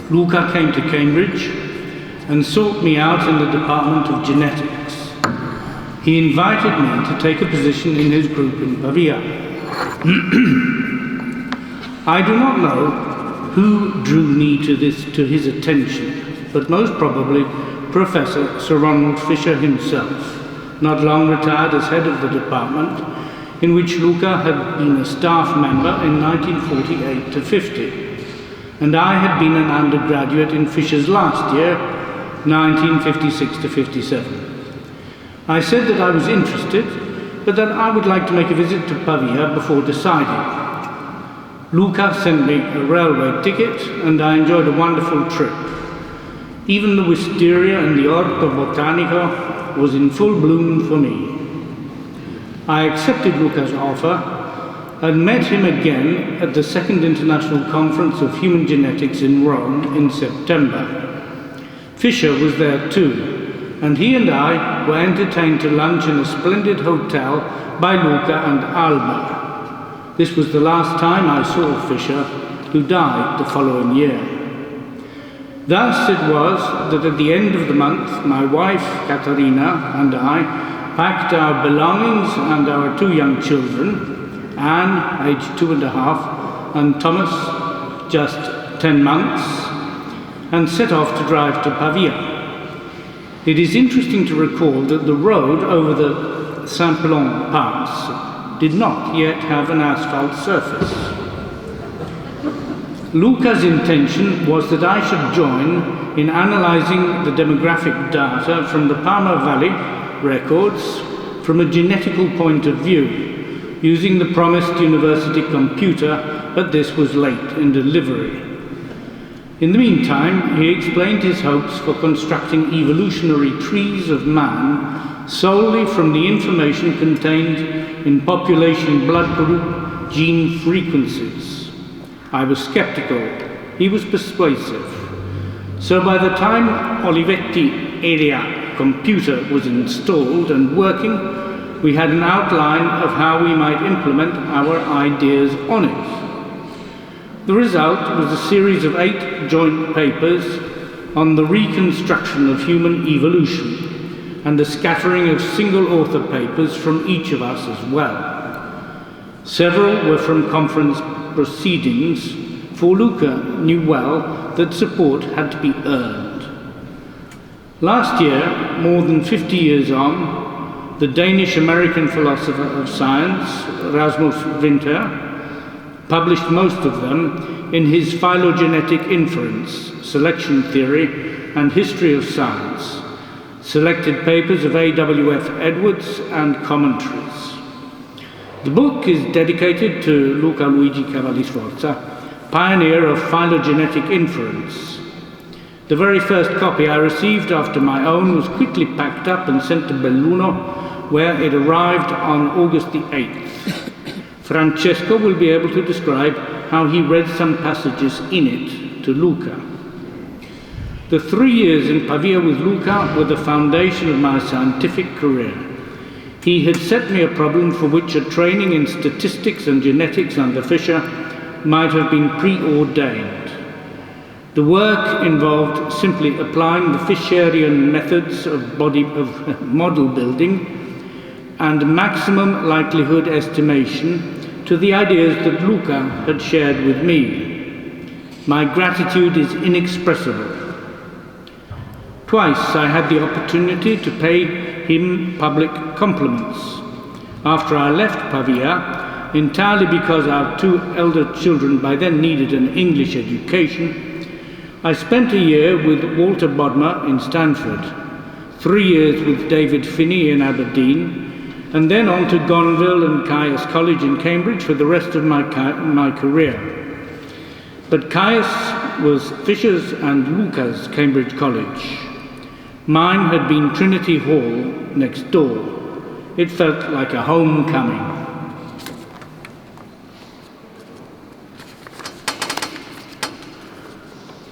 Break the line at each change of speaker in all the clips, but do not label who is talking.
Luca came to Cambridge and sought me out in the Department of Genetics. He invited me to take a position in his group in Pavia. I do not know who drew me to his attention, but most probably Professor Sir Ronald Fisher himself, not long retired as head of the department, in which Luca had been a staff member in 1948 to 50, and I had been an undergraduate in Fisher's last year, 1956 to 57. I said that I was interested, but that I would like to make a visit to Pavia before deciding. Luca sent me a railway ticket, and I enjoyed a wonderful trip. Even the wisteria and the Orto Botanico was in full bloom for me. I accepted Luca's offer and met him again at the Second International Conference of Human Genetics in Rome in September. Fisher was there too, and he and I were entertained to lunch in a splendid hotel by Luca and Alba. This was the last time I saw Fisher, who died the following year. Thus it was that at the end of the month, my wife, Caterina, and I packed our belongings and our two young children, Anne, aged 2.5, and Thomas, just 10 months, and set off to drive to Pavia. It is interesting to recall that the road over the Saint-Pelon Pass did not yet have an asphalt surface. Luca's intention was that I should join in analysing the demographic data from the Parma Valley records from a genetical point of view, using the promised university computer, but this was late in delivery. In the meantime, he explained his hopes for constructing evolutionary trees of man solely from the information contained in population blood group gene frequencies. I was skeptical. He was persuasive. So by the time Olivetti area computer was installed and working, we had an outline of how we might implement our ideas on it. The result was a series of 8 joint papers on the reconstruction of human evolution, and a scattering of single-author papers from each of us as well. Several were from conference proceedings, for Luca knew well that support had to be earned. Last year, more than 50 years on, the Danish-American philosopher of science, Rasmus Winter, published most of them in his Phylogenetic Inference, Selection Theory, and History of Science, selected papers of A.W.F. Edwards, and commentaries. The book is dedicated to Luca Cavalli-Sforza, pioneer of phylogenetic inference. The very first copy I received after my own was quickly packed up and sent to Belluno, where it arrived on August the 8th. Francesco will be able to describe how he read some passages in it to Luca. The 3 years in Pavia with Luca were the foundation of my scientific career. He had set me a problem for which a training in statistics and genetics under Fisher might have been preordained. The work involved simply applying the Fisherian methods of model building and maximum likelihood estimation to the ideas that Luca had shared with me. My gratitude is inexpressible. Twice I had the opportunity to pay him public compliments. After I left Pavia, entirely because our 2 elder children by then needed an English education, I spent a year with Walter Bodmer in Stanford, 3 years with David Finney in Aberdeen, and then on to Gonville and Caius College in Cambridge for the rest of my career. But Caius was Fisher's and Luca's Cambridge College. Mine had been Trinity Hall next door. It felt like a homecoming.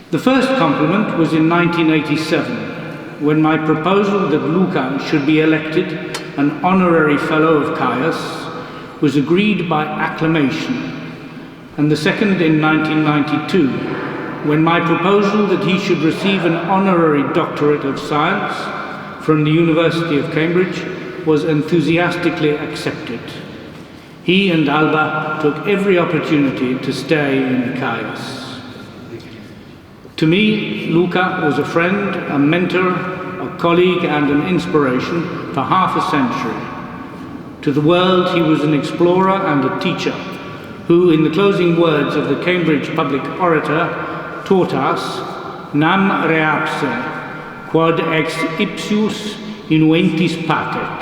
The first compliment was in 1987, when my proposal that Luca should be elected an honorary fellow of Caius was agreed by acclamation, and the second in 1992, when my proposal that he should receive an honorary doctorate of science from the University of Cambridge was enthusiastically accepted. He and Alba took every opportunity to stay in Caius. To me, Luca was a friend, a mentor, a colleague and an inspiration for half a century. To the world, he was an explorer and a teacher who, in the closing words of the Cambridge public orator, taught us, nam reapse, quod ex ipsius inuentis patet,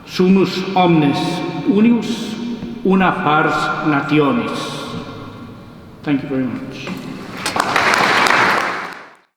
sumus omnes unius, una pars nationis. Thank you very much.